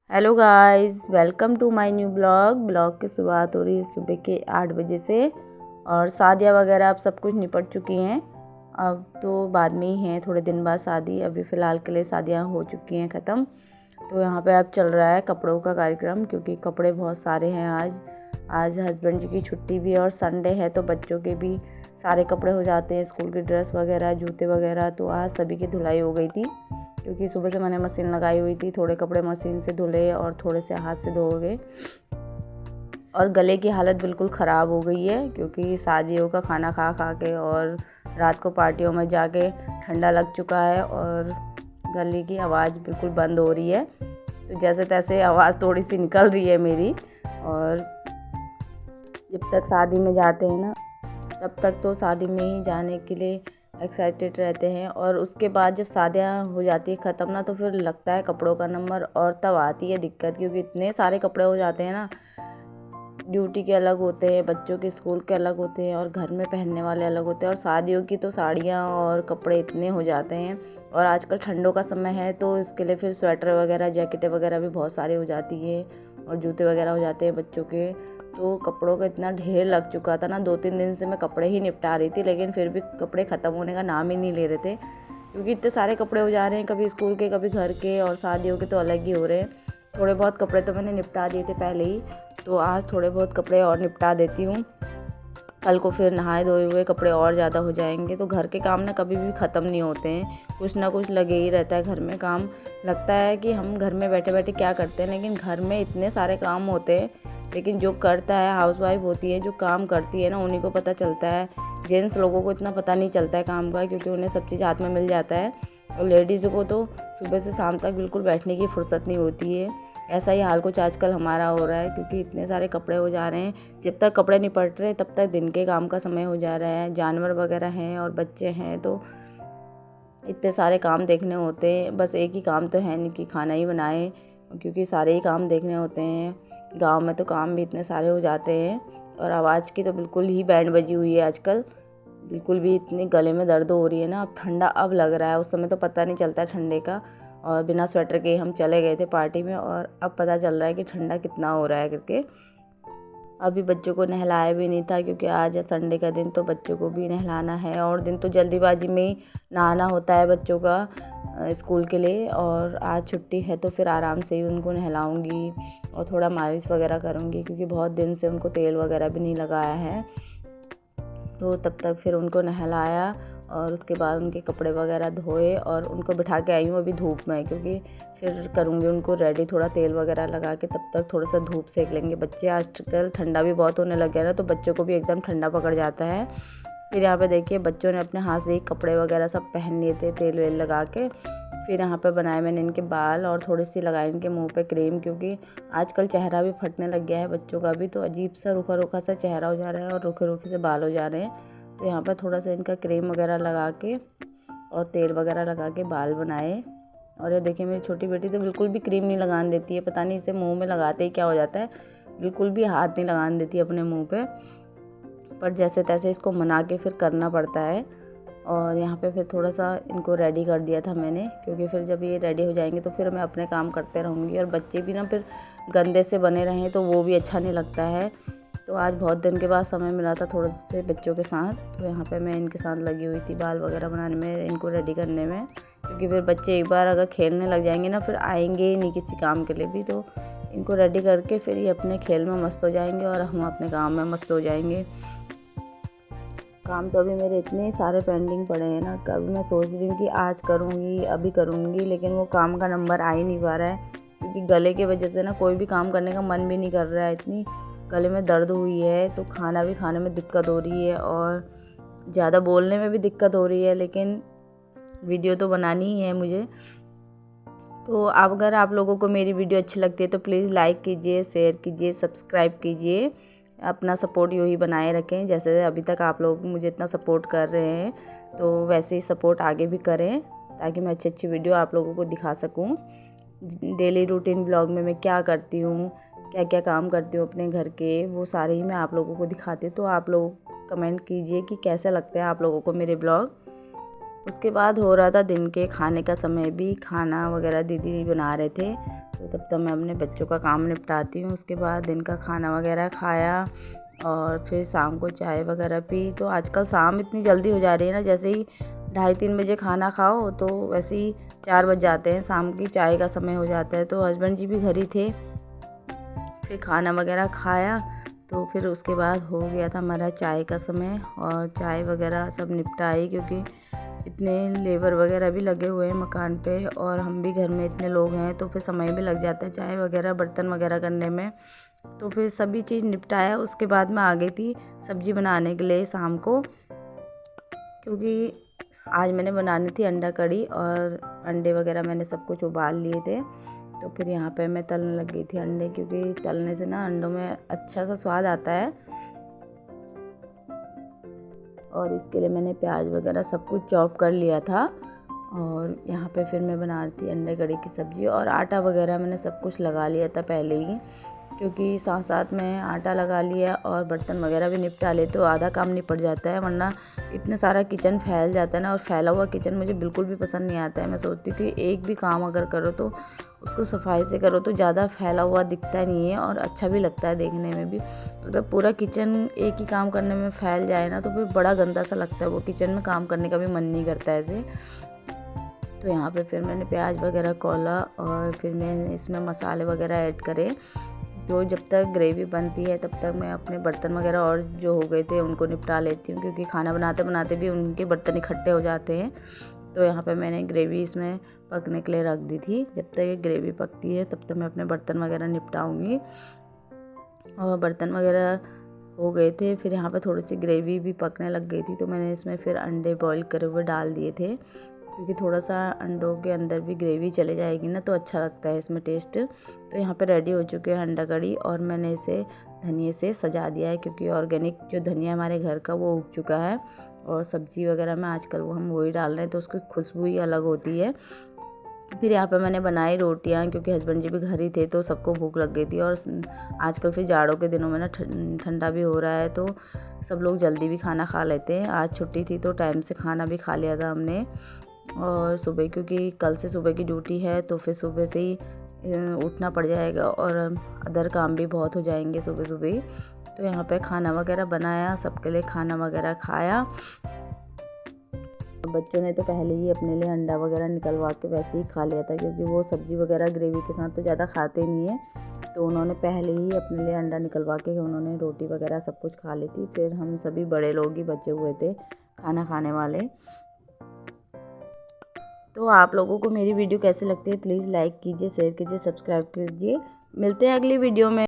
Hello guys, welcome to my new blog की शुरुआत हो रही है सुबह के 8 बजे से। और शादियाँ वगैरह अब सब कुछ निपट चुकी हैं। अब तो बाद में ही हैं, थोड़े दिन बाद शादी। अभी फ़िलहाल के लिए शादियाँ हो चुकी हैं ख़त्म। तो यहाँ पे अब चल रहा है कपड़ों का कार्यक्रम, क्योंकि कपड़े बहुत सारे हैं। आज हस्बैंड जी की छुट्टी भी है और संडे है, तो बच्चों के भी सारे कपड़े हो जाते हैं, स्कूल की ड्रेस वगैरह, जूते वगैरह। तो आज सभी की धुलाई हो गई थी, क्योंकि सुबह से मैंने मशीन लगाई हुई थी। थोड़े कपड़े मशीन से धुले और थोड़े से हाथ से धो गए। और गले की हालत बिल्कुल ख़राब हो गई है, क्योंकि शादियों का खाना खा खा के और रात को पार्टियों में जाके ठंडा लग चुका है और गले की आवाज़ बिल्कुल बंद हो रही है। तो जैसे तैसे आवाज़ थोड़ी सी निकल रही है मेरी। और जब तक शादी में जाते हैं ना, तब तक तो शादी में ही जाने के लिए एक्साइटेड रहते हैं। और उसके बाद जब शादियाँ हो जाती है ख़त्म ना, तो फिर लगता है कपड़ों का नंबर। और तब आती है दिक्कत, क्योंकि इतने सारे कपड़े हो जाते हैं ना। ड्यूटी के अलग होते हैं, बच्चों के स्कूल के अलग होते हैं, और घर में पहनने वाले अलग होते हैं। और शादियों की तो साड़ियाँ और कपड़े इतने हो जाते हैं। और आजकल ठंडों का समय है, तो इसके लिए फिर स्वेटर वगैरह, जैकेटें वगैरह भी बहुत सारी हो जाती है, और जूते वगैरह हो जाते हैं बच्चों के। तो कपड़ों का इतना ढेर लग चुका था ना, 2-3 दिन से मैं कपड़े ही निपटा रही थी, लेकिन फिर भी कपड़े ख़त्म होने का नाम ही नहीं ले रहे थे, क्योंकि इतने सारे कपड़े हो जा रहे हैं, कभी स्कूल के, कभी घर के, और शादियों के तो अलग ही हो रहे हैं। थोड़े बहुत कपड़े तो मैंने निपटा दिए थे पहले ही, तो आज थोड़े बहुत कपड़े और निपटा देती हूँ। कल को फिर नहाए धोए हुए कपड़े और ज़्यादा हो जाएंगे। तो घर के काम ना कभी भी ख़त्म नहीं होते हैं, कुछ ना कुछ लगे ही रहता है घर में काम। लगता है कि हम घर में बैठे बैठे क्या करते हैं, लेकिन घर में इतने सारे काम होते हैं। लेकिन जो करता है, हाउसवाइफ होती है, जो काम करती है ना, उन्हीं को पता चलता है। जेंट्स लोगों को इतना पता नहीं चलता है काम का, क्योंकि उन्हें सब चीज़ हाथ में मिल जाता है। और लेडीज़ों को तो सुबह से शाम तक बिल्कुल बैठने की फुर्सत नहीं होती है। ऐसा ही हाल कुछ आजकल हमारा हो रहा है, क्योंकि इतने सारे कपड़े हो जा रहे हैं। जब तक कपड़े निपट रहे तब तक दिन के काम का समय हो जा रहा है। जानवर वगैरह हैं और बच्चे हैं, तो इतने सारे काम देखने होते हैं। बस एक ही काम तो है नहीं कि खाना ही बनाएं, क्योंकि सारे ही काम देखने होते हैं। गांव में तो काम भी इतने सारे हो जाते हैं। और आवाज़ की तो बिल्कुल ही बैंड बजी हुई है आजकल। बिल्कुल भी इतनी गले में दर्द हो रही है ना। अब ठंडा अब लग रहा है, उस समय तो पता नहीं चलता ठंडे का। और बिना स्वेटर के हम चले गए थे पार्टी में, और अब पता चल रहा है कि ठंडा कितना हो रहा है करके। अभी बच्चों को नहलाया भी नहीं था, क्योंकि आज है संडे का दिन, तो बच्चों को भी नहलाना है। और दिन तो जल्दीबाजी में ही नहाना होता है बच्चों का स्कूल के लिए। और आज छुट्टी है, तो फिर आराम से ही उनको नहलाऊंगी और थोड़ा मालिश वगैरह करूंगी, क्योंकि बहुत दिन से उनको तेल वगैरह भी नहीं लगाया है। तो तब तक फिर उनको नहलाया, और उसके बाद उनके कपड़े वगैरह धोए और उनको बिठा के आई हूँ अभी धूप में, क्योंकि फिर करूँगी उनको रेडी, थोड़ा तेल वगैरह लगा के। तब तक थोड़ा सा धूप सेक लेंगे बच्चे। आजकल ठंडा भी बहुत होने लग गया ना, तो बच्चों को भी एकदम ठंडा पकड़ जाता है। फिर यहाँ पे देखिए, बच्चों ने अपने हाथ से ही कपड़े वगैरह सब पहन लिए थे तेल वेल लगा के। फिर यहाँ पे बनाए मैंने इनके बाल, और थोड़ी सी लगाई इनके मुंह पे क्रीम, क्योंकि आजकल चेहरा भी फटने लग गया है बच्चों का भी। तो अजीब सा रूखा रूखा सा चेहरा हो जा रहा है, और रूखे रूखे से बाल हो जा रहे हैं। तो यहाँ पर थोड़ा सा इनका क्रीम वगैरह लगा के और तेल वगैरह लगा के बाल बनाए। और ये देखिए, मेरी छोटी बेटी तो बिल्कुल भी क्रीम नहीं लगाने देती है। पता नहीं इसे मुंह में लगाते ही क्या हो जाता है, बिल्कुल भी हाथ नहीं लगाने देती अपने मुंह पे। पर जैसे तैसे इसको मना के फिर करना पड़ता है। और यहाँ पे फिर थोड़ा सा इनको रेडी कर दिया था मैंने, क्योंकि फिर जब ये रेडी हो जाएंगे तो फिर मैं अपने काम करते रहूँगी। और बच्चे भी ना फिर गंदे से बने रहें तो वो भी अच्छा नहीं लगता है। तो आज बहुत दिन के बाद समय मिला था थोड़े से बच्चों के साथ, तो यहाँ पे मैं इनके साथ लगी हुई थी बाल वगैरह बनाने में, इनको रेडी करने में। क्योंकि फिर बच्चे एक बार अगर खेलने लग जाएंगे ना, फिर आएंगे ही नहीं किसी काम के लिए भी। तो इनको रेडी करके फिर ये अपने खेल में मस्त हो जाएंगे, और हम अपने काम में मस्त हो जाएंगे। काम तो अभी मेरे इतने सारे पेंडिंग पड़े हैं ना, कभी मैं सोच रही हूँ कि आज करूँगी, अभी करूँगी, लेकिन वो काम का नंबर आ ही नहीं पा रहा है। क्योंकि गले की वजह से ना कोई भी काम करने का मन भी नहीं कर रहा है। इतनी गले में दर्द हुई है, तो खाना भी खाने में दिक्कत हो रही है, और ज़्यादा बोलने में भी दिक्कत हो रही है। लेकिन वीडियो तो बनानी ही है मुझे। तो अब अगर आप लोगों को मेरी वीडियो अच्छी लगती है तो प्लीज़ लाइक कीजिए, शेयर कीजिए, सब्सक्राइब कीजिए। अपना सपोर्ट यूँ ही बनाए रखें, जैसे अभी तक आप लोग मुझे इतना सपोर्ट कर रहे हैं, तो वैसे ही सपोर्ट आगे भी करें, ताकि मैं अच्छी अच्छी वीडियो आप लोगों को दिखा सकूं। डेली रूटीन ब्लॉग में मैं क्या करती हूँ, क्या क्या काम करती हूँ अपने घर के, वो सारे ही मैं आप लोगों को दिखाती हूँ। तो आप लोग कमेंट कीजिए कि कैसा लगता है आप लोगों को मेरे ब्लॉग। उसके बाद हो रहा था दिन के खाने का समय भी, खाना वगैरह दीदी बना रहे थे। तो तब तक मैं अपने बच्चों का काम निपटाती हूँ। उसके बाद दिन का खाना वगैरह खाया और फिर शाम को चाय वगैरह पी। तो आजकल शाम इतनी जल्दी हो जा रही है ना, जैसे ही 2:30-3 बजे खाना खाओ तो वैसे ही 4 बज जाते हैं, शाम की चाय का समय हो जाता है। तो हस्बैंड जी भी घर ही थे, फिर खाना वगैरह खाया तो फिर उसके बाद हो गया था हमारा चाय का समय और चाय वगैरह सब निपटाई, क्योंकि इतने लेबर वगैरह भी लगे हुए हैं मकान पे और हम भी घर में इतने लोग हैं, तो फिर समय भी लग जाता है चाय वगैरह बर्तन वगैरह करने में। तो फिर सभी चीज़ निपटाया। उसके बाद मैं आ गई थी सब्ज़ी बनाने के लिए शाम को, क्योंकि आज मैंने बनानी थी अंडा कड़ी और अंडे वगैरह मैंने सब कुछ उबाल लिए थे। तो फिर यहाँ पे मैं तलने लग गई थी अंडे, क्योंकि तलने से ना अंडों में अच्छा सा स्वाद आता है। और इसके लिए मैंने प्याज वगैरह सब कुछ चॉप कर लिया था। और यहाँ पे फिर मैं बना रही थी अंडे कड़ी की सब्ज़ी और आटा वगैरह मैंने सब कुछ लगा लिया था पहले ही, क्योंकि साथ साथ में आटा लगा लिया और बर्तन वगैरह भी निपटा ले तो आधा काम निपट जाता है। वरना इतने सारा किचन फैल जाता है ना, और फैला हुआ किचन मुझे बिल्कुल भी पसंद नहीं आता है। मैं सोचती हूँ कि एक भी काम अगर करो तो उसको सफाई से करो, तो ज़्यादा फैला हुआ दिखता नहीं है और अच्छा भी लगता है देखने में भी। अगर पूरा किचन एक ही काम करने में फैल जाए ना तो फिर बड़ा गंदा सा लगता है, वो किचन में काम करने का भी मन नहीं करता है ऐसे। तो यहाँ पे फिर मैंने प्याज वगैरह खोला और फिर मैंने इसमें मसाले वगैरह ऐड करे। तो जब तक ग्रेवी बनती है तब तक मैं अपने बर्तन वगैरह और जो हो गए थे उनको निपटा लेती हूँ, क्योंकि खाना बनाते बनाते भी उनके बर्तन इकट्ठे हो जाते हैं। तो यहाँ पे मैंने ग्रेवी इसमें पकने के लिए रख दी थी। जब तक ये ग्रेवी पकती है तब तक मैं अपने बर्तन वगैरह निपटाऊँगी। और बर्तन वगैरह हो गए थे, फिर यहाँ पे थोड़ी सी ग्रेवी भी पकने लग गई थी, तो मैंने इसमें फिर अंडे बॉईल करे हुए डाल दिए थे, क्योंकि थोड़ा सा अंडों के अंदर भी ग्रेवी चले जाएगी ना तो अच्छा लगता है इसमें टेस्ट। तो यहाँ पे रेडी हो चुके हैं अंडा कड़ी और मैंने इसे धनिया से सजा दिया है, क्योंकि ऑर्गेनिक जो धनिया हमारे घर का वो उग चुका है। और सब्जी वगैरह में आजकल वो हम वही डाल रहे हैं तो उसकी खुशबू ही अलग होती है। फिर यहाँ पे मैंने बनाई रोटियाँ, क्योंकि हस्बैंड जी भी घर ही थे तो सबको भूख लग गई थी। और आजकल फिर जाड़ों के दिनों में ना ठंडा भी हो रहा है तो सब लोग जल्दी भी खाना खा लेते हैं। आज छुट्टी थी तो टाइम से खाना भी खा लिया था हमने। और सुबह, क्योंकि कल से सुबह की ड्यूटी है तो फिर सुबह से ही उठना पड़ जाएगा और अदर काम भी बहुत हो जाएंगे सुबह सुबह ही। तो यहाँ पे खाना वगैरह बनाया, सबके लिए खाना वगैरह खाया। बच्चों ने तो पहले ही अपने लिए अंडा वगैरह निकलवा के वैसे ही खा लिया था, क्योंकि वो सब्ज़ी वगैरह ग्रेवी के साथ तो ज़्यादा खाते नहीं है। तो उन्होंने पहले ही अपने लिए अंडा निकलवा के उन्होंने रोटी वगैरह सब कुछ खा ली थी। फिर हम सभी बड़े लोग ही बचे हुए थे खाना खाने वाले। तो आप लोगों को मेरी वीडियो कैसी लगती है प्लीज़ लाइक कीजिए, शेयर कीजिए, सब्सक्राइब कीजिए। मिलते हैं अगली वीडियो में।